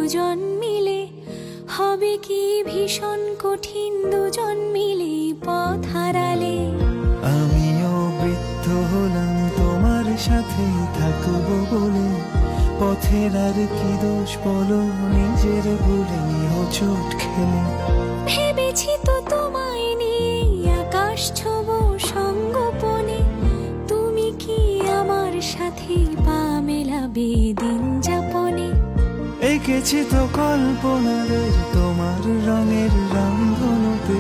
দুজন মিলে, হবে কি ভীষণ কঠিন দুজন মিলে পথ হারালে। আমিও বৃদ্ধ হলাম তোমার সাথে থাকবো বলে, পথের আর কি দোষ বলো, নিজের ভুলে হোঁচট খেলে। ভেবেছি তো তোমায় নিয়ে আকাশ ছোবো সঙ্গোপনে, তুমি কি আমার সাথে পা মেলাবে দিন যাপনে। এঁকেছি তো কল্পনাদের তোমার রঙের রামধনুতে,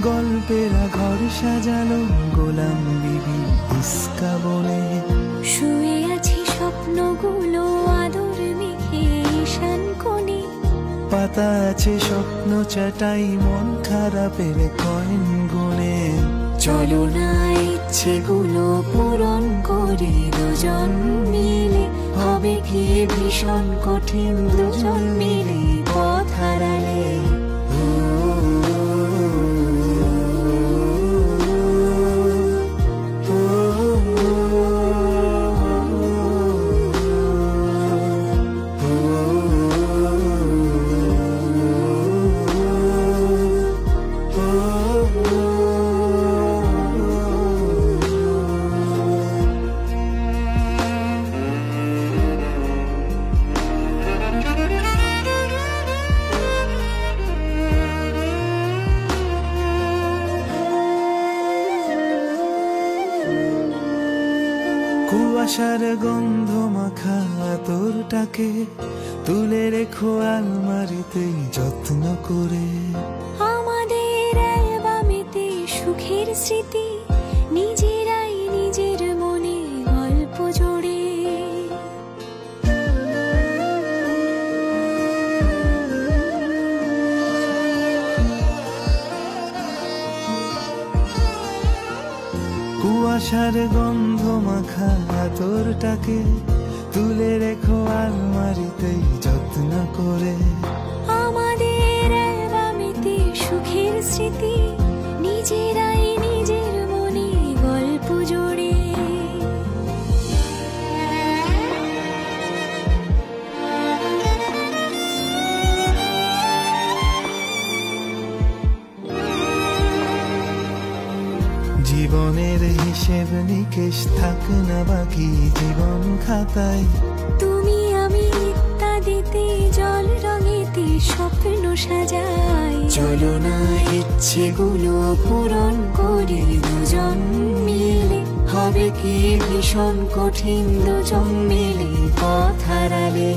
গল্পেরা ঘর সাজালো গোলাম বিবি ইস্কা বনে। শুয়ে আছি স্বপ্নগুলো আদর মেখে ঈশান কোণে, পাতা আছে স্বপ্ন চাটাই মন খারাপের কয়েন গুনে। চলো না ইচ্ছেগুলো পূরণ করি দুজন মিলে, হবে কি ভীষণ কঠিন দুজন মিলে পথ হারালে। কুয়াশার গন্ধ মাখা আতরটাকে তুলে রেখো আলমারিতে যত্ন করে। আমাদের অ্যালবামেতে সুখের স্মৃতি, নিজেরাই নিজের মনে গল্প জোড়ে। কুয়াশার গন্ধ মাখা আতরটাকে তুলে রেখো আলমারিতে যত্ন করে। আমাদের অ্যালবামেতে সুখের স্মৃতি, নিজেরাই নিজের মনে গল্প জোড়ে। জীবনের হিসেব নিকেশ থাক না বাকি জীবন খাতায়, তুমি আমি ইত্যাদিতে জল রঙেতে স্বপ্ন সাজাই। চলো না ইচ্ছেগুলো পূরণ করি দুজন মিলে, হবে কি ভীষণ কঠিন দুজন মিলে পথ হারালে।